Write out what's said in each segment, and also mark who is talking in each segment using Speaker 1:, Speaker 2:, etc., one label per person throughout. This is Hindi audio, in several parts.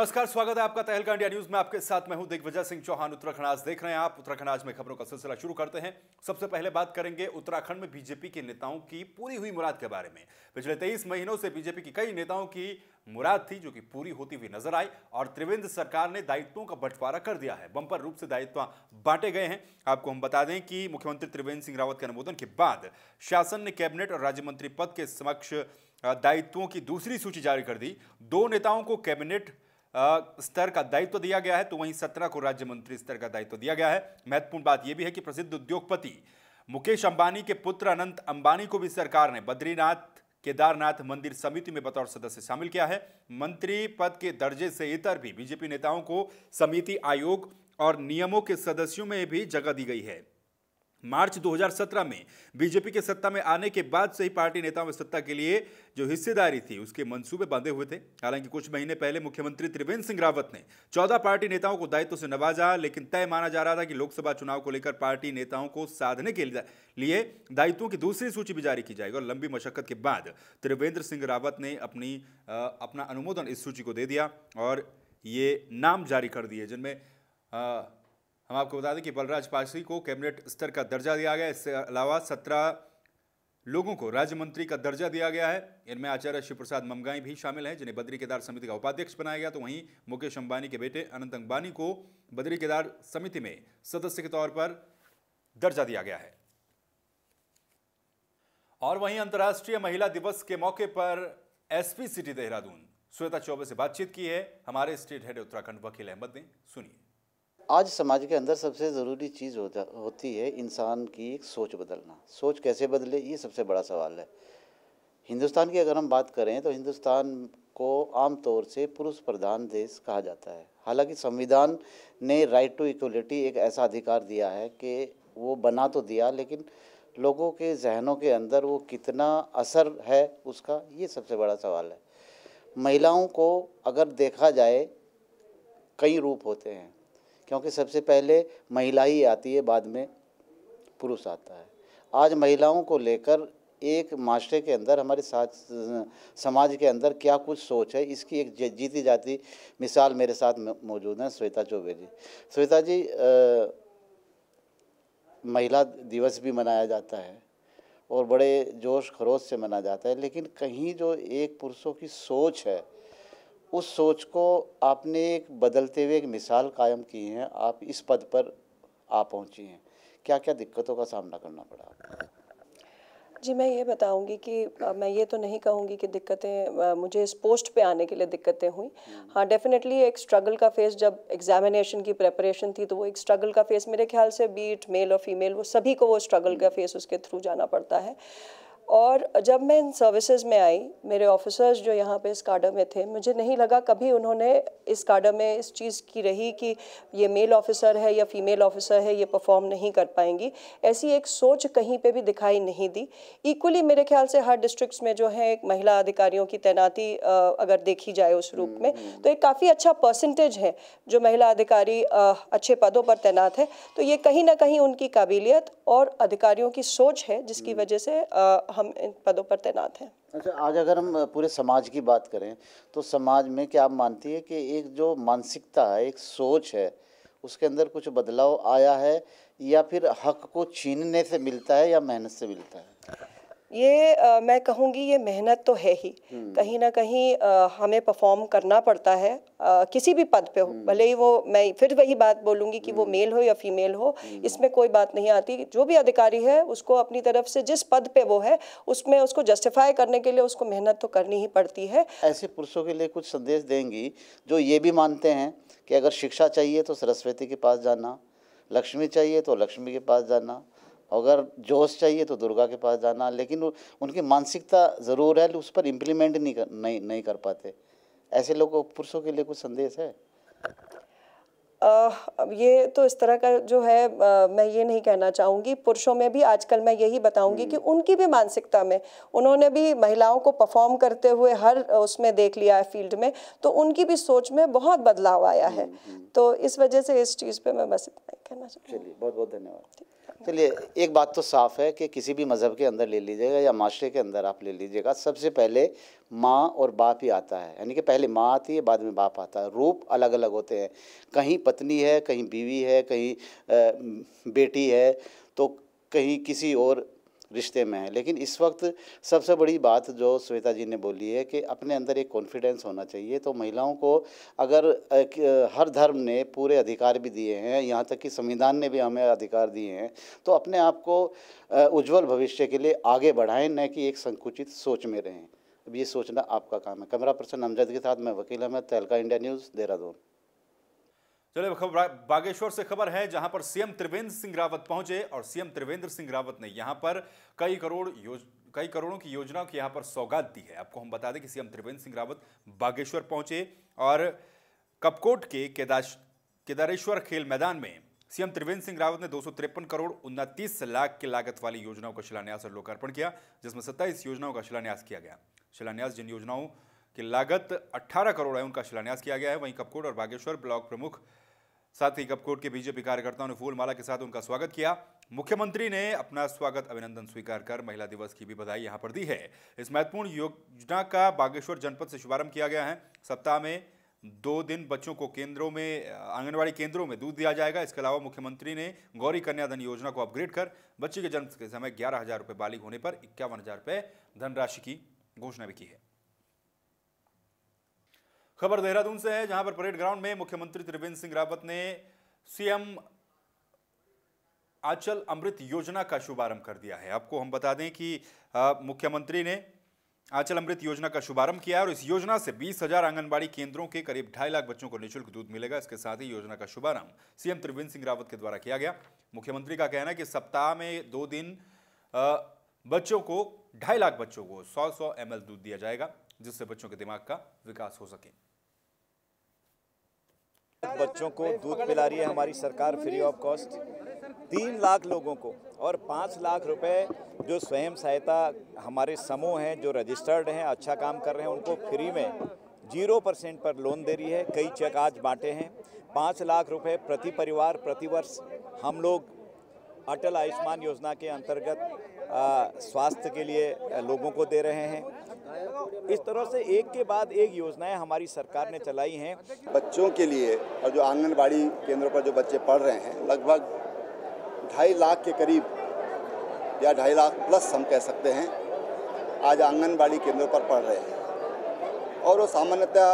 Speaker 1: नमस्कार, स्वागत है आपका तहलका इंडिया न्यूज में। आपके साथ मैं हूं दिग्विजय सिंह चौहान। उत्तराखंड आज देख रहे हैं आप। उत्तराखंड आज में खबरों का सिलसिला शुरू करते हैं। सबसे पहले बात करेंगे उत्तराखंड में बीजेपी के नेताओं की पूरी हुई मुराद के बारे में। पिछले 23 महीनों से बीजेपी की कई नेताओं की मुराद थी जो कि पूरी होती हुई नजर आई और त्रिवेंद्र सरकार ने दायित्वों का बंटवारा कर दिया है। बंपर रूप से दायित्व बांटे गए हैं। आपको हम बता दें कि मुख्यमंत्री त्रिवेंद्र सिंह रावत के अनुमोदन के बाद शासन ने कैबिनेट और राज्य मंत्री पद के समक्ष दायित्वों की दूसरी सूची जारी कर दी। 2 नेताओं को कैबिनेट स्तर का दायित्व दिया गया है तो वहीं 17 को राज्य मंत्री स्तर का दायित्व दिया गया है। महत्वपूर्ण बात यह भी है कि प्रसिद्ध उद्योगपति मुकेश अंबानी के पुत्र अनंत अंबानी को भी सरकार ने बद्रीनाथ केदारनाथ मंदिर समिति में बतौर सदस्य शामिल किया है। मंत्री पद के दर्जे से इतर भी बीजेपी नेताओं को समिति, आयोग और नियमों के सदस्यों में भी जगह दी गई है। मार्च 2017 में बीजेपी के सत्ता में आने के बाद से ही पार्टी नेताओं में सत्ता के लिए जो हिस्सेदारी थी उसके मंसूबे बांधे हुए थे। हालांकि कुछ महीने पहले मुख्यमंत्री त्रिवेंद्र सिंह रावत ने 14 पार्टी नेताओं को दायित्व से नवाजा, लेकिन तय माना जा रहा था कि लोकसभा चुनाव को लेकर पार्टी नेताओं को साधने के लिए दायित्वों की दूसरी सूची भी जारी की जाएगी। और लंबी मशक्कत के बाद त्रिवेंद्र सिंह रावत ने अपना अनुमोदन इस सूची को दे दिया और ये नाम जारी कर दिए, जिनमें हम आपको बता दें कि बलराज पासी को कैबिनेट स्तर का दर्जा दिया गया। इससे अलावा 17 लोगों को राज्य मंत्री का दर्जा दिया गया है। इनमें आचार्य शिव प्रसाद ममगाई भी शामिल हैं, जिन्हें बद्री केदार समिति का उपाध्यक्ष बनाया गया। तो वहीं मुकेश अंबानी के बेटे अनंत अंबानी को बद्री केदार समिति में सदस्य के तौर पर दर्जा दिया गया है। और वहीं अंतर्राष्ट्रीय महिला दिवस के मौके पर एसपी सिटी देहरादून श्वेता चौबे से बातचीत की है हमारे स्टेट हेड उत्तराखंड वकील अहमद ने। सुनिए।
Speaker 2: आज समाज के अंदर सबसे ज़रूरी चीज़ होती है इंसान की एक सोच बदलना। सोच कैसे बदले, ये सबसे बड़ा सवाल है। हिंदुस्तान की अगर हम बात करें तो हिंदुस्तान को आम तौर से पुरुष प्रधान देश कहा जाता है। हालांकि संविधान ने राइट टू इक्वलिटी एक ऐसा अधिकार दिया है कि वो बना तो दिया, लेकिन लोगों के जहनों के अंदर वो कितना असर है उसका, ये सबसे बड़ा सवाल है। महिलाओं को अगर देखा जाए कई रूप होते हैं, क्योंकि सबसे पहले महिला ही आती है, बाद में पुरुष आता है। आज महिलाओं को लेकर एक माशरे के अंदर, हमारे साथ समाज के अंदर क्या कुछ सोच है, इसकी एक जीती जाती मिसाल मेरे साथ मौजूद है श्वेता चौबे जी। श्वेता जी, महिला दिवस भी मनाया जाता है और बड़े जोश खरोश से मनाया जाता है, लेकिन कहीं जो एक पुरुषों की सोच है उस सोच को आपने एक बदलते हुए एक मिसाल कायम की है। आप इस पद पर आ पहुंची हैं, क्या क्या दिक्कतों का सामना करना पड़ा?
Speaker 3: जी, मैं ये बताऊंगी कि मैं ये तो नहीं कहूँगी कि दिक्कतें मुझे इस पोस्ट पे आने के लिए दिक्कतें हुई। हाँ, डेफिनेटली एक स्ट्रगल का फेस, जब एग्जामिनेशन की प्रेपरेशन थी तो वो एक स्ट्रगल का फेस, मेरे ख्याल से बीट मेल और फीमेल, वो सभी को वो स्ट्रगल का फेस उसके थ्रू जाना पड़ता है। और जब मैं इन सर्विसेज में आई, मेरे ऑफिसर्स जो यहाँ पे इस काडर में थे, मुझे नहीं लगा कभी उन्होंने इस काडर में इस चीज़ की रही कि ये मेल ऑफिसर है या फीमेल ऑफिसर है, ये परफॉर्म नहीं कर पाएंगी, ऐसी एक सोच कहीं पे भी दिखाई नहीं दी। इक्वली मेरे ख्याल से हर डिस्ट्रिक्ट्स में जो है एक महिला अधिकारियों की तैनाती अगर देखी जाए उस रूप में, तो एक काफ़ी अच्छा परसेंटेज है जो महिला अधिकारी अच्छे पदों पर तैनात है। तो ये कहीं ना कहीं उनकी काबिलियत और अधिकारियों की सोच है जिसकी वजह से हम इन पदों पर तैनात हैं।
Speaker 2: अच्छा, आज अगर हम पूरे समाज की बात करें तो समाज में क्या आप मानती है कि एक जो मानसिकता है, एक सोच है, उसके अंदर कुछ बदलाव आया है, या फिर हक को छीनने से मिलता है या मेहनत से मिलता है?
Speaker 3: ये मैं कहूँगी ये मेहनत तो है ही, कहीं ना कहीं हमें परफॉर्म करना पड़ता है किसी भी पद पे हो, भले ही वो, मैं फिर वही बात बोलूँगी कि वो मेल हो या फीमेल हो, इसमें कोई बात नहीं आती। जो भी अधिकारी है उसको अपनी तरफ से जिस पद पे वो है उसमें उसको जस्टिफाई करने के लिए उसको मेहनत तो करनी ही पड़ती है।
Speaker 2: ऐसे पुरुषों के लिए कुछ संदेश देंगी जो ये भी मानते हैं कि अगर शिक्षा चाहिए तो सरस्वती के पास जाना, लक्ष्मी चाहिए तो लक्ष्मी के पास जाना, अगर जोश चाहिए तो दुर्गा के पास जाना, लेकिन उनकी मानसिकता ज़रूर है, उस पर इम्प्लीमेंट नहीं कर पाते। ऐसे लोगों, पुरुषों के लिए कुछ संदेश है?
Speaker 3: ये तो इस तरह का जो है मैं ये नहीं कहना चाहूँगी। पुरुषों में भी आजकल मैं यही बताऊँगी कि उनकी भी मानसिकता में, उन्होंने भी महिलाओं को परफॉर्म करते हुए हर उसमें देख लिया है फील्ड में, तो उनकी भी सोच में बहुत बदलाव आया है। तो इस वजह से इस चीज़ पे मैं बस इतना ही कहना चाहूँगी।
Speaker 2: चलिए, बहुत बहुत धन्यवाद। चलिए, एक बात तो साफ़ है कि किसी भी मज़हब के अंदर ले लीजिएगा या माशरे के अंदर आप ले लीजिएगा, सबसे पहले माँ और बाप ही आता है। यानी कि पहले माँ आती है, बाद में बाप आता है। रूप अलग अलग होते हैं, कहीं पत्नी है, कहीं बीवी है, कहीं बेटी है, तो कहीं किसी और रिश्ते में है। लेकिन इस वक्त सबसे बड़ी बात जो श्वेता जी ने बोली है कि अपने अंदर एक कॉन्फिडेंस होना चाहिए। तो महिलाओं को अगर हर धर्म ने पूरे अधिकार भी दिए हैं, यहाँ तक कि संविधान ने भी हमें अधिकार दिए हैं, तो अपने आप को उज्जवल भविष्य के लिए आगे बढ़ाएं, न कि एक संकुचित सोच में रहें। अब ये सोचना आपका काम है। कैमरा पर्सन अमजद के साथ मैं वकील अहमद, तहलका इंडिया न्यूज़, देहरादून।
Speaker 1: चलिए बागेश्वर से खबर है जहां पर सीएम त्रिवेंद्र सिंह रावत पहुंचे और सीएम त्रिवेंद्र सिंह रावत ने यहां पर कई करोड़ों की योजनाओं की यहां पर सौगात दी है। आपको हम बता दें कि सीएम त्रिवेंद्र सिंह रावत बागेश्वर पहुंचे और कपकोट के केदारेश्वर खेल मैदान में सीएम त्रिवेंद्र सिंह रावत ने 253 करोड़ 29 लाख की लागत वाली योजनाओं का शिलान्यास और लोकार्पण किया, जिसमें 27 योजनाओं का शिलान्यास किया गया। शिलान्यास जिन योजनाओं की लागत 18 करोड़ है उनका शिलान्यास किया गया है। वहीं कपकोट और बागेश्वर ब्लॉक प्रमुख साथ ही कपकोट के बीजेपी कार्यकर्ताओं ने फूल माला के साथ उनका स्वागत किया। मुख्यमंत्री ने अपना स्वागत अभिनंदन स्वीकार कर महिला दिवस की भी बधाई यहां पर दी है। इस महत्वपूर्ण योजना का बागेश्वर जनपद से शुभारंभ किया गया है। सप्ताह में 2 दिन बच्चों को आंगनबाड़ी केंद्रों में दूध दिया जाएगा। इसके अलावा मुख्यमंत्री ने गौरी कन्याधन योजना को अपग्रेड कर बच्चे के जन्म के समय 11,000 रुपये बालिग होने पर 51,000 रुपये धनराशि की घोषणा भी की है। खबर देहरादून से है जहां पर परेड ग्राउंड में मुख्यमंत्री त्रिवेंद्र सिंह रावत ने सीएम आंचल अमृत योजना का शुभारंभ कर दिया है। आपको हम बता दें कि मुख्यमंत्री ने आंचल अमृत योजना का शुभारंभ किया है और इस योजना से 20,000 आंगनबाड़ी केंद्रों के करीब 2.5 लाख बच्चों को निःशुल्क दूध मिलेगा। इसके साथ ही योजना का शुभारंभ सीएम त्रिवेंद्र सिंह रावत के द्वारा किया गया। मुख्यमंत्री का कहना है कि सप्ताह में 2 दिन बच्चों को 2.5 लाख बच्चों को 100 ml दूध दिया जाएगा, जिससे बच्चों के दिमाग का विकास हो सके।
Speaker 4: बच्चों को दूध पिला रही है हमारी सरकार फ्री ऑफ कॉस्ट। 3 लाख लोगों को और 5 लाख रुपए जो स्वयं सहायता हमारे समूह हैं जो रजिस्टर्ड हैं, अच्छा काम कर रहे हैं, उनको फ्री में 0% पर लोन दे रही है। कई चेक आज बांटे हैं। 5 लाख रुपए प्रति परिवार प्रति वर्ष हम लोग अटल आयुष्मान योजना के अंतर्गत स्वास्थ्य के लिए लोगों को दे रहे हैं। इस तरह से एक के बाद एक योजनाएं हमारी सरकार ने चलाई हैं
Speaker 5: बच्चों के लिए। और जो आंगनबाड़ी केंद्रों पर जो बच्चे पढ़ रहे हैं, लगभग 2.5 लाख के करीब या 2.5 लाख प्लस हम कह सकते हैं, आज आंगनबाड़ी केंद्रों पर पढ़ रहे हैं। और वो सामान्यतः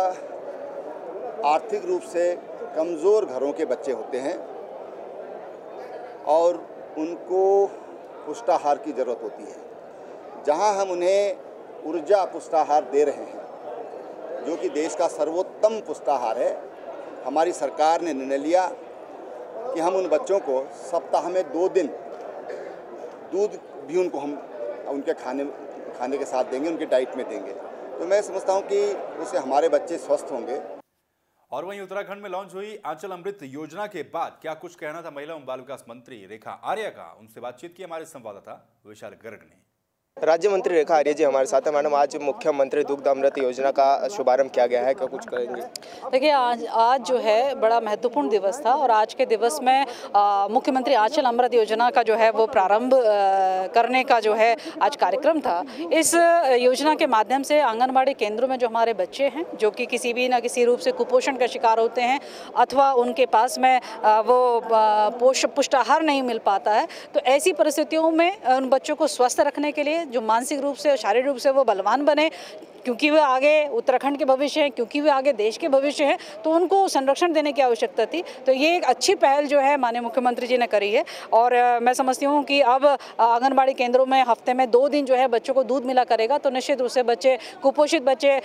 Speaker 5: आर्थिक रूप से कमज़ोर घरों के बच्चे होते हैं और उनको पुष्टाहार की ज़रूरत होती है। जहां हम उन्हें ऊर्जा पुष्टाहार दे रहे हैं, जो कि देश का सर्वोत्तम पुष्टाहार है, हमारी सरकार ने निर्णय लिया कि हम उन बच्चों को सप्ताह में 2 दिन दूध भी उनको हम उनके खाने के साथ देंगे, उनके डाइट में देंगे। तो मैं समझता हूं कि उससे हमारे बच्चे स्वस्थ होंगे।
Speaker 1: और वहीं उत्तराखंड में लॉन्च हुई आंचल अमृत योजना के बाद क्या कुछ कहना था महिला एवं बाल विकास मंत्री रेखा आर्या का, उनसे बातचीत की हमारे संवाददाता विशाल गर्ग ने।
Speaker 6: राज्य मंत्री रेखा आर्या जी हमारे साथ है। मैडम, आज मुख्यमंत्री दुग्ध अमृत योजना का शुभारंभ किया गया है, क्या कुछ करेंगे?
Speaker 7: देखिए, आज जो है बड़ा महत्वपूर्ण दिवस था और आज के दिवस में मुख्यमंत्री आंचल अमृत योजना का जो है वो प्रारंभ करने का जो है आज कार्यक्रम था। इस योजना के माध्यम से आंगनबाड़ी केंद्रों में जो हमारे बच्चे हैं जो कि किसी भी ना किसी रूप से कुपोषण का शिकार होते हैं अथवा उनके पास में वो पुष्टाहार नहीं मिल पाता है, तो ऐसी परिस्थितियों में उन बच्चों को स्वस्थ रखने के लिए जो मानसिक रूप से और शारीरिक रूप से वो बलवान बने, क्योंकि वे आगे उत्तराखंड के भविष्य हैं, क्योंकि वे आगे देश के भविष्य हैं, तो उनको संरक्षण देने की आवश्यकता थी। तो ये एक अच्छी पहल जो है माननीय मुख्यमंत्री जी ने करी है और मैं समझती हूँ कि अब आंगनबाड़ी केंद्रों में हफ्ते में 2 दिन जो है बच्चों को दूध मिला करेगा, तो निश्चित रूप से बच्चे कुपोषित बच्चे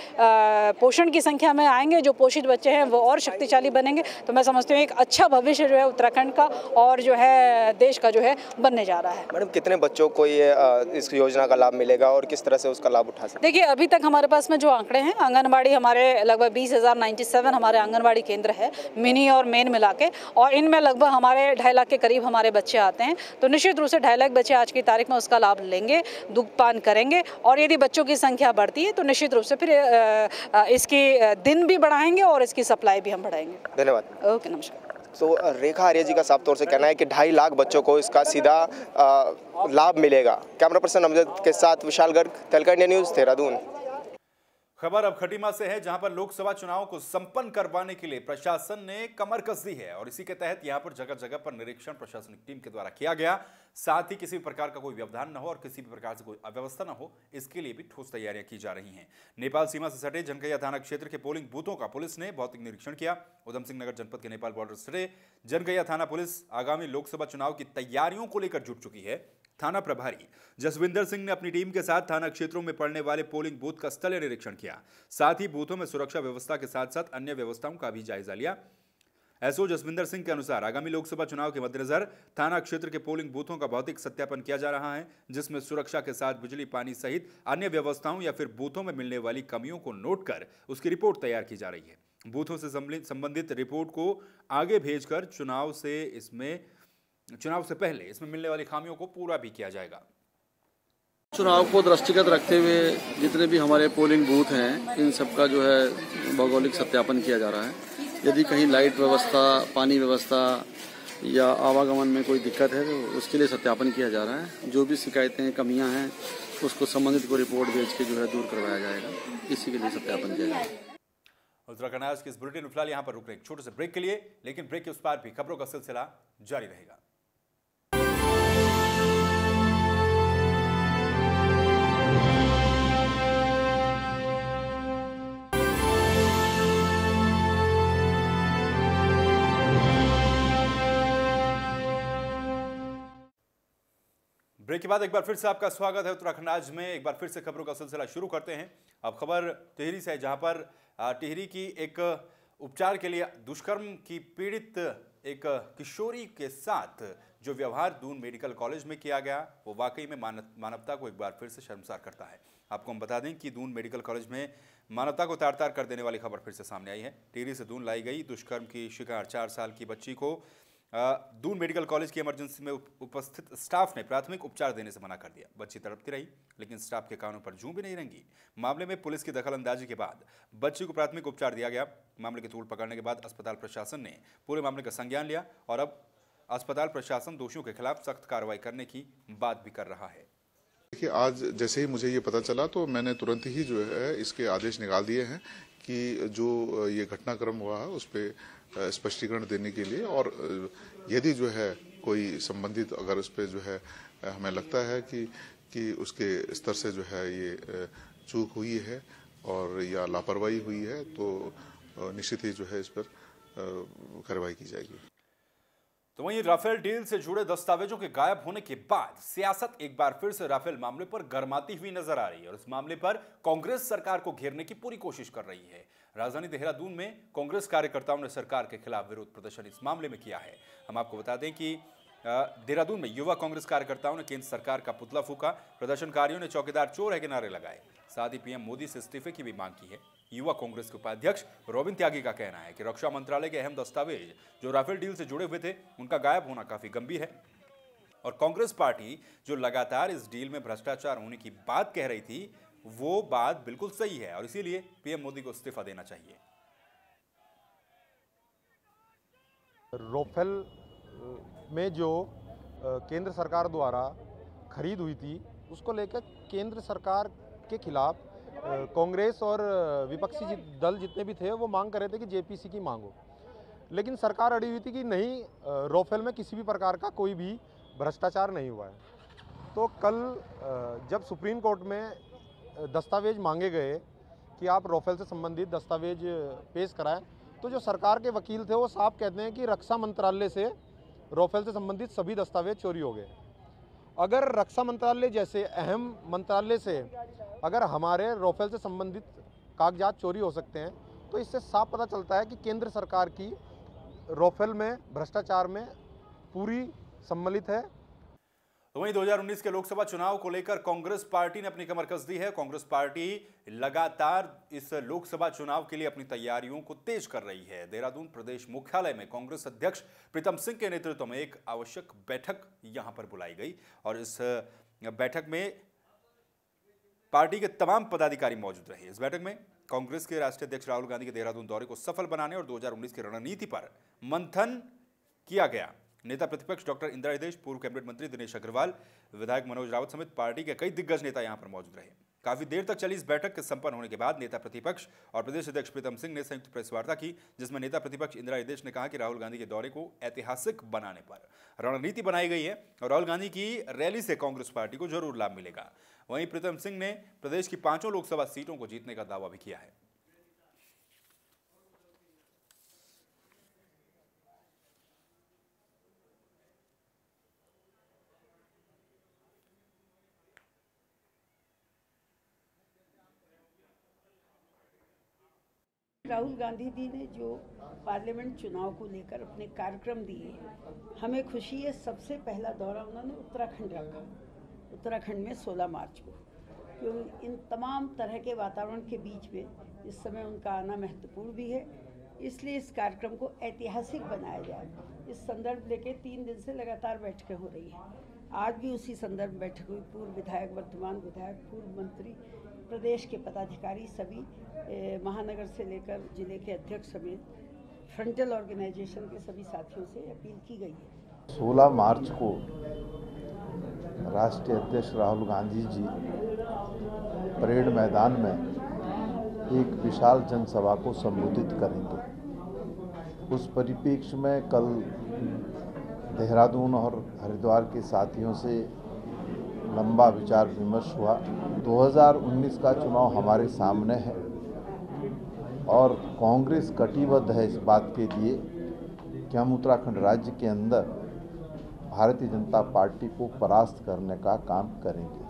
Speaker 7: पोषण की संख्या में आएंगे, जो पोषित बच्चे हैं वो और शक्तिशाली बनेंगे। तो मैं समझती हूँ एक अच्छा भविष्य जो है उत्तराखंड का और जो है देश का जो है बनने जा रहा है।
Speaker 6: मैडम, कितने बच्चों को ये इस योजना का लाभ मिलेगा और किस तरह से उसका लाभ उठा सकते?
Speaker 7: देखिए, अभी तक हमारे पास में जो आंकड़े हैं, आंगनबाड़ी हमारे लगभग 20,097 हमारे आंगनबाड़ी केंद्र है, मिनी और मेन मिला के, और इनमें लगभग हमारे 2.5 लाख के करीब हमारे बच्चे आते हैं। तो निश्चित रूप से 2.5 लाख बच्चे आज की तारीख में उसका लाभ लेंगे, दुग्धपान करेंगे और यदि बच्चों की संख्या बढ़ती है तो निश्चित रूप से फिर इसकी दिन भी बढ़ाएंगे और इसकी सप्लाई भी हम बढ़ाएंगे।
Speaker 6: धन्यवाद।
Speaker 7: ओके, नमस्कार।
Speaker 6: तो रेखा आर्या जी का साफ तौर से कहना है कि 2.5 लाख बच्चों को इसका सीधा लाभ मिलेगा। कैमरा पर्सन अमजद के साथ विशाल गर्ग, तहलका इंडिया न्यूज़, देहरादून।
Speaker 1: खबर अब खटीमा से है, जहां पर लोकसभा चुनाव को संपन्न करवाने के लिए प्रशासन ने कमर कस दी है और इसी के तहत यहां पर जगह जगह पर निरीक्षण प्रशासनिक टीम के द्वारा किया गया। साथ ही किसी भी प्रकार का कोई व्यवधान न हो और किसी भी प्रकार से कोई अव्यवस्था न हो, इसके लिए भी ठोस तैयारियां की जा रही हैं। नेपाल सीमा से सटे जनकैया थाना क्षेत्र के पोलिंग बूथों का पुलिस ने भौतिक निरीक्षण किया। उधम सिंह नगर जनपद के नेपाल बॉर्डर से सटे जनकैया थाना पुलिस आगामी लोकसभा चुनाव की तैयारियों को लेकर जुट चुकी है। थाना प्रभारी जसविंदर सिंह ने अपनी टीम के साथ थाना क्षेत्रों में पड़ने वाले पोलिंग बूथ का स्थलीय निरीक्षण किया। साथ ही बूथों में सुरक्षा व्यवस्था के साथ साथ अन्य व्यवस्थाओं का भी जायजा लिया। एसओ जसविंदर सिंह के अनुसार आगामी लोकसभा चुनाव के मद्देनजर थाना क्षेत्र के पोलिंग बूथों का भौतिक सत्यापन किया जा रहा है, जिसमें सुरक्षा के साथ बिजली, पानी सहित अन्य व्यवस्थाओं या फिर बूथों में मिलने वाली कमियों को नोट कर उसकी रिपोर्ट तैयार की जा रही है। बूथों से संबंधित रिपोर्ट को आगे भेजकर चुनाव से पहले इसमें मिलने वाली खामियों को पूरा भी किया जाएगा।
Speaker 8: चुनाव को दृष्टिगत रखते हुए जितने भी हमारे पोलिंग बूथ हैं, इन सब का जो है भौगोलिक सत्यापन किया जा रहा है। यदि कहीं लाइट व्यवस्था, पानी व्यवस्था या आवागमन में कोई दिक्कत है तो उसके लिए सत्यापन किया जा रहा है। जो भी शिकायतें, कमियां हैं, उसको संबंधित को रिपोर्ट भेज के जो है दूर करवाया जाएगा। इसी के लिए सत्यापन किया जाएगा।
Speaker 1: उत्तराखंड आज के इस बुलेटिन में फिलहाल यहाँ पर रुक रहे एक छोटे से ब्रेक के लिए, लेकिन ब्रेक के उस पार भी खबरों का सिलसिला जारी रहेगा। ब्रेक के बाद एक बार फिर से आपका स्वागत है उत्तराखंड आज में। एक बार फिर से खबरों का सिलसिला शुरू करते हैं। अब खबर टिहरी से है, जहां पर टिहरी की एक उपचार के लिए दुष्कर्म की पीड़ित एक किशोरी के साथ जो व्यवहार दून मेडिकल कॉलेज में किया गया, वो वाकई में मानवता को एक बार फिर से शर्मसार करता है। आपको हम बता दें कि दून मेडिकल कॉलेज में मानवता को तार तार कर देने वाली खबर फिर से सामने आई है। टिहरी से दून लाई गई दुष्कर्म की शिकार 4 साल की बच्ची को दून मेडिकल कॉलेज की इमरजेंसी में उपस्थित स्टाफ ने प्राथमिक उपचार देने से मना कर दिया। बच्ची तड़पती रही, लेकिन स्टाफ के कानों पर जूं भी नहीं रेंगी। मामले में पुलिस की दखलंदाजी के बाद बच्ची को प्राथमिक उपचार दिया गया। मामले की तूल पकड़ने के बाद अस्पताल प्रशासन ने पूरे मामले का संज्ञान लिया और अब अस्पताल प्रशासन दोषियों के खिलाफ सख्त कार्रवाई करने की बात भी कर रहा है।
Speaker 9: देखिए, आज जैसे ही मुझे ये पता चला तो मैंने तुरंत ही जो है इसके आदेश निकाल दिए हैं कि जो ये घटनाक्रम हुआ है उस पर स्पष्टीकरण देने के लिए, और यदि जो है कोई संबंधित अगर उस पर जो है हमें लगता है कि उसके स्तर से जो है ये चूक हुई है और या लापरवाही हुई है, तो निश्चित ही जो है इस पर कार्रवाई की जाएगी।
Speaker 1: तो वहीं राफेल डील से जुड़े दस्तावेजों के गायब होने के बाद सियासत एक बार फिर से राफेल मामले पर गरमाती हुई नजर आ रही है और इस मामले पर कांग्रेस सरकार को घेरने की पूरी कोशिश कर रही है। राजधानी देहरादून में कांग्रेस कार्यकर्ताओं ने सरकार के खिलाफ विरोध प्रदर्शन इस मामले में किया है। हम आपको बता दें कि देहरादून में युवा कांग्रेस कार्यकर्ताओं ने केंद्र सरकार का पुतला फूका। प्रदर्शनकारियों ने चौकीदार चोर है के नारे लगाए। साथ ही पीएम मोदी से इस्तीफे की भी मांग की है। युवा कांग्रेस के उपाध्यक्ष रोबिन त्यागी का कहना है कि रक्षा मंत्रालय के अहम दस्तावेज जो राफेल डील से जुड़े हुए थे, उनका गायब होना काफी गंभीर है और कांग्रेस पार्टी जो लगातार इस डील में भ्रष्टाचार होने की बात कह रही थी, वो बात बिल्कुल सही है और इसीलिए पीएम मोदी को इस्तीफा देना चाहिए।
Speaker 10: राफेल में जो केंद्र सरकार द्वारा खरीद हुई थी, उसको लेकर केंद्र सरकार के खिलाफ कांग्रेस और विपक्षी दल जितने भी थे वो मांग कर रहे थे कि जेपीसी की मांग हो, लेकिन सरकार अड़ी हुई थी कि नहीं, राफेल में किसी भी प्रकार का कोई भी भ्रष्टाचार नहीं हुआ है। तो कल जब सुप्रीम कोर्ट में दस्तावेज मांगे गए कि आप राफेल से संबंधित दस्तावेज पेश कराएं, तो जो सरकार के वकील थे वो साफ कहते हैं कि रक्षा मंत्रालय से राफेल से संबंधित सभी दस्तावेज चोरी हो गए। अगर रक्षा मंत्रालय जैसे अहम मंत्रालय से अगर हमारे राफेल से संबंधित कागजात चोरी हो सकते हैं, तो इससे साफ पता चलता है कि केंद्र सरकार की राफेल में भ्रष्टाचार में पूरी सम्मिलित है।
Speaker 1: तो वहीं 2019 के लोकसभा चुनाव को लेकर कांग्रेस पार्टी ने अपनी कमर कस दी है। कांग्रेस पार्टी लगातार इस लोकसभा चुनाव के लिए अपनी तैयारियों को तेज कर रही है। देहरादून प्रदेश मुख्यालय में कांग्रेस अध्यक्ष प्रीतम सिंह के नेतृत्व में एक आवश्यक बैठक यहां पर बुलाई गई और इस बैठक में पार्टी के तमाम पदाधिकारी मौजूद रहे। इस बैठक में कांग्रेस के राष्ट्रीय अध्यक्ष राहुल गांधी के देहरादून दौरे को सफल बनाने और 2019 की रणनीति पर मंथन किया गया। नेता प्रतिपक्ष डॉक्टर इंदिरा हृदयेश, पूर्व कैबिनेट मंत्री दिनेश अग्रवाल, विधायक मनोज रावत समेत पार्टी के कई दिग्गज नेता यहां पर मौजूद रहे। काफी देर तक चली इस बैठक के संपन्न होने के बाद नेता प्रतिपक्ष और प्रदेश अध्यक्ष प्रीतम सिंह ने संयुक्त प्रेस वार्ता की, जिसमें नेता प्रतिपक्ष इंदिरा हृदयेश ने कहा कि राहुल गांधी के दौरे को ऐतिहासिक बनाने पर रणनीति बनाई गई है और राहुल गांधी की रैली से कांग्रेस पार्टी को जरूर लाभ मिलेगा। वहीं प्रीतम सिंह ने प्रदेश की 5 लोकसभा सीटों को जीतने का दावा भी किया है।
Speaker 11: राहुल गांधी जी ने जो पार्लियामेंट चुनाव को लेकर अपने कार्यक्रम दिए, हमें खुशी है। सबसे पहला दौरा उन्होंने उत्तराखंड रखा, उत्तराखंड में 16 मार्च को, क्योंकि इन तमाम तरह के वातावरण के बीच में इस समय उनका आना महत्वपूर्ण भी है, इसलिए इस कार्यक्रम को ऐतिहासिक बनाया जाए। इस संदर्भ लेके 3 दिन से लगातार बैठकें हो रही हैं। आज भी उसी संदर्भ बैठक हुई। पूर्व विधायक, वर्तमान विधायक, पूर्व मंत्री, प्रदेश के पदाधिकारी सभी, महानगर से लेकर जिले के अध्यक्ष समेत फ्रंटल ऑर्गेनाइजेशन के सभी साथियों से अपील की गई है।
Speaker 12: 16 मार्च को राष्ट्रीय अध्यक्ष राहुल गांधी जी परेड मैदान में एक विशाल जनसभा को संबोधित करेंगे। उस परिप्रेक्ष्य में कल देहरादून और हरिद्वार के साथियों से लंबा विचार विमर्श हुआ। 2019 का चुनाव हमारे सामने है और कांग्रेस कटिबद्ध है इस बात के लिए कि हम उत्तराखंड राज्य के अंदर भारतीय जनता पार्टी को परास्त करने का काम करेंगे।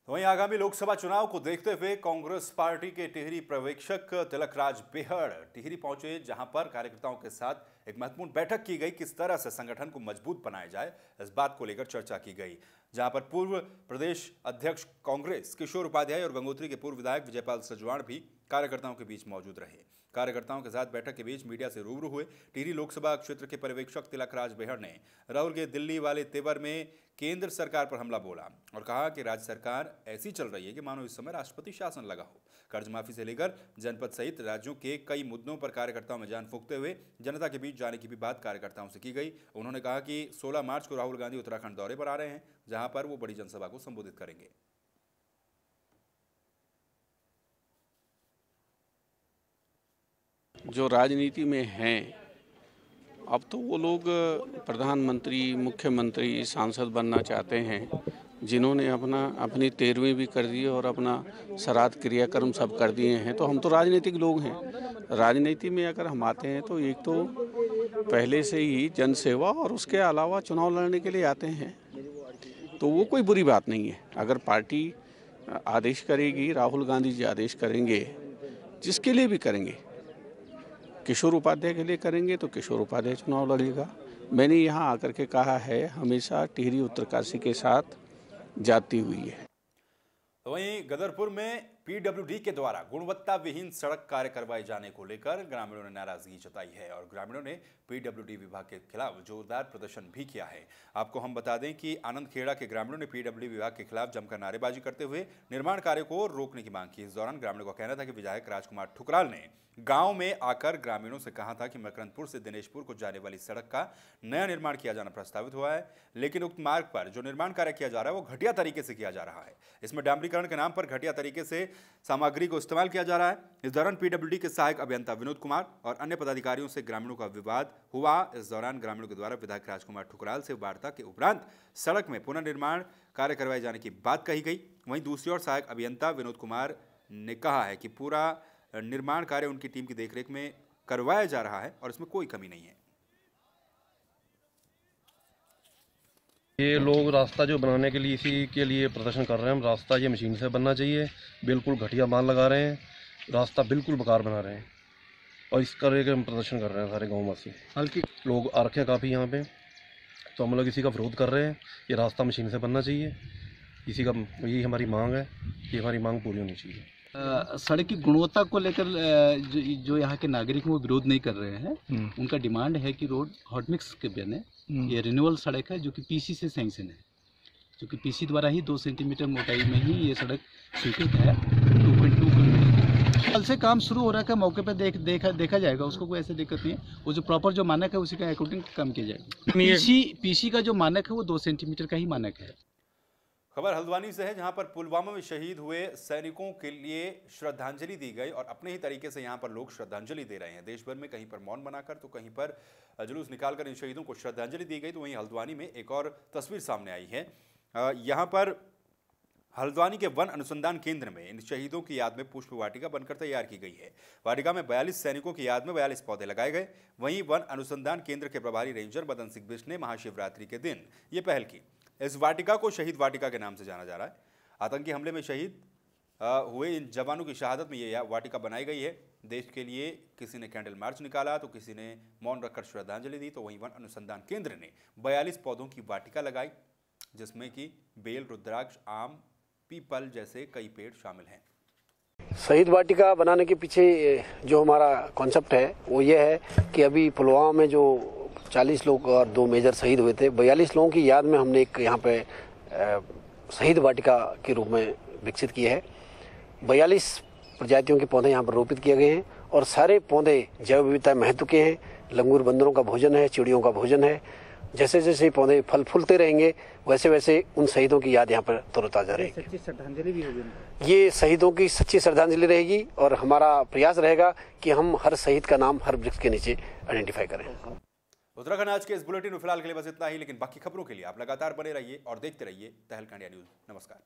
Speaker 1: वहीं आगामी लोकसभा चुनाव को देखते हुए कांग्रेस पार्टी के टिहरी पर्यवेक्षक तिलकराज बेहड़ टिहरी पहुंचे, जहां पर कार्यकर्ताओं के साथ एक महत्वपूर्ण बैठक की गई। किस तरह से संगठन को मजबूत बनाया जाए, इस बात को लेकर चर्चा की गई, जहां पर पूर्व प्रदेश अध्यक्ष कांग्रेस किशोर उपाध्याय और गंगोत्री के पूर्व विधायक विजयपाल सजवाण भी कार्यकर्ताओं के बीच मौजूद रहे। कार्यकर्ताओं के साथ बैठक के बीच मीडिया से रूबरू हुए टिहरी लोकसभा क्षेत्र के पर्यवेक्षक तिलकराज बेहड़ ने राहुल के दिल्ली वाले तेवर में केंद्र सरकार पर हमला बोला और कहा कि राज्य सरकार ऐसी चल रही है कि मानो इस समय राष्ट्रपति शासन लगा हो। कर्ज माफी से लेकर जनपद सहित राज्यों के कई मुद्दों पर कार्यकर्ताओं में जान फूंकते हुए जनता के बीच जाने की भी बात कार्यकर्ताओं से की गई। उन्होंने कहा कि 16 मार्च को राहुल गांधी उत्तराखंड दौरे पर आ रहे हैं, जहां पर वो बड़ी जनसभा को संबोधित करेंगे।
Speaker 13: जो राजनीति में हैं, अब तो वो लोग प्रधानमंत्री, मुख्यमंत्री, सांसद बनना चाहते हैं, जिन्होंने अपनी 13वीं भी कर दी और अपना श्राद्ध क्रियाक्रम सब कर दिए हैं। तो हम तो राजनीतिक लोग हैं। राजनीति में अगर हम आते हैं तो एक तो पहले से ही जनसेवा और उसके अलावा चुनाव लड़ने के लिए आते हैं, तो वो कोई बुरी बात नहीं है। अगर पार्टी आदेश करेगी, राहुल गांधी जी आदेश करेंगे, जिसके लिए भी करेंगे, किशोर उपाध्याय के लिए करेंगे तो किशोर उपाध्याय चुनाव लड़ेगा। मैंने यहाँ आकर के कहा है, हमेशा टिहरी उत्तरकाशी के साथ जाती हुई है।
Speaker 1: वहीं गदरपुर में पीडब्ल्यूडी के द्वारा गुणवत्ता विहीन सड़क कार्य करवाए जाने को लेकर ग्रामीणों ने नाराजगी जताई है और ग्रामीणों ने पीडब्ल्यूडी विभाग के खिलाफ जोरदार प्रदर्शन भी किया है। आपको हम बता दें कि आनंद खेड़ा के ग्रामीणों ने पीडब्ल्यूडी विभाग के खिलाफ जमकर नारेबाजी करते हुए निर्माण कार्य को रोकने की मांग की। इस दौरान ग्रामीणों का कहना था कि विधायक राजकुमार ठुकराल ने गांव में आकर ग्रामीणों से कहा था कि मकरंदपुर से दिनेशपुर को जाने वाली सड़क का नया निर्माण किया जाना प्रस्तावित हुआ है, लेकिन उक्त मार्ग पर जो निर्माण कार्य किया जा रहा है वो घटिया तरीके से किया जा रहा है। इसमें डामरीकरण के नाम पर घटिया तरीके से सामग्री को इस्तेमाल किया जा रहा है। इस दौरान पीडब्ल्यूडी के सहायक अभियंता विनोद कुमार और अन्य पदाधिकारियों से ग्रामीणों का विवाद हुआ। इस दौरान ग्रामीणों के द्वारा विधायक राजकुमार ठुकराल से वार्ता के उपरांत सड़क में पुनर्निर्माण कार्य करवाए जाने की बात कही गई। वहीं दूसरी ओर सहायक अभियंता विनोद कुमार ने कहा है कि पूरा निर्माण कार्य उनकी टीम की देखरेख में करवाया जा रहा है और इसमें कोई कमी नहीं है।
Speaker 14: ये लोग रास्ता जो बनाने के लिए इसी के लिए प्रदर्शन कर रहे हैं। हम रास्ता ये मशीन से बनना चाहिए, बिल्कुल घटिया माल लगा रहे हैं, रास्ता बिल्कुल बेकार बना रहे हैं और इस तरह के हम प्रदर्शन कर रहे हैं सारे गाँव वासी। हल्की लोग आ रखे हैं काफ़ी यहाँ पे, तो हम लोग इसी का विरोध कर रहे हैं। ये रास्ता मशीन से बनना चाहिए, इसी का यही हमारी मांग है, ये हमारी मांग पूरी होनी चाहिए।
Speaker 15: सड़क की गुणवत्ता को लेकर जो यहाँ के नागरिक वो विरोध नहीं कर रहे हैं। उनका डिमांड है कि रोड हॉट मिक्स के बने, ये रिन्यूअल सड़क है जो कि पीसी से सैंक्शन है, जो कि पीसी द्वारा ही 2 सेंटीमीटर मोटाई में ही ये सड़क स्वीकृत है। 2.2 किलोमीटर कल से काम शुरू हो रहा है, मौके पे देखा जाएगा, उसको कोई ऐसी दिक्कत नहीं है। वो जो प्रॉपर जो मानक है उसी का अकॉर्डिंग काम किया जाएगा। पीसी का जो मानक है वो 2 सेंटीमीटर का ही मानक है।
Speaker 1: खबर हल्द्वानी से है, जहां पर पुलवामा में शहीद हुए सैनिकों के लिए श्रद्धांजलि दी गई और अपने ही तरीके से यहां पर लोग श्रद्धांजलि दे रहे हैं। देश भर में कहीं पर मौन बनाकर तो कहीं पर जुलूस निकालकर इन शहीदों को श्रद्धांजलि दी गई। तो वहीं हल्द्वानी में एक और तस्वीर सामने आई है। यहां पर हल्द्वानी के वन अनुसंधान केंद्र में इन शहीदों की याद में पुष्प वाटिका बनकर तैयार की गई है। वाटिका में 42 सैनिकों की याद में 42 पौधे लगाए गए। वहीं वन अनुसंधान केंद्र के प्रभारी रेंजर मदन सिंह बिष्ट ने महाशिवरात्रि के दिन ये पहल की। इस वाटिका को शहीद वाटिका के नाम से जाना जा रहा है। आतंकी हमले में शहीद हुए इन जवानों की शहादत में ये वाटिका बनाई गई है। देश के लिए किसी ने कैंडल मार्च निकाला तो किसी ने मौन रखकर श्रद्धांजलि दी। तो वहीं वन अनुसंधान केंद्र ने 42 पौधों की वाटिका लगाई, जिसमें कि बेल, रुद्राक्ष, आम, पीपल जैसे कई पेड़ शामिल हैं।
Speaker 16: शहीद वाटिका बनाने के पीछे जो हमारा कॉन्सेप्ट है वो ये है कि अभी पुलवामा में जो 40 लोग और 2 मेजर शहीद हुए थे, 42 लोगों की याद में हमने एक यहाँ पे शहीद वाटिका के रूप में विकसित किया है। 42 प्रजातियों के पौधे यहाँ पर रोपित किए गए हैं और सारे पौधे जैव विविधता महत्व के हैं। लंगूर बंदरों का भोजन है, चिड़ियों का भोजन है। जैसे जैसे पौधे फल फूलते रहेंगे वैसे वैसे उन शहीदों की याद यहाँ पर तरोताजा रहेगी।
Speaker 17: सच्ची श्रद्धांजलि भी होगी।
Speaker 16: ये शहीदों की सच्ची श्रद्धांजलि रहेगी और हमारा प्रयास रहेगा कि हम हर शहीद का नाम हर वृक्ष के नीचे आइडेंटिफाई करें।
Speaker 1: उत्तराखंड आज के इस बुलेटिन में फिलहाल के लिए बस इतना ही, लेकिन बाकी खबरों के लिए आप लगातार बने रहिए और देखते रहिए तहलका इंडिया न्यूज। नमस्कार।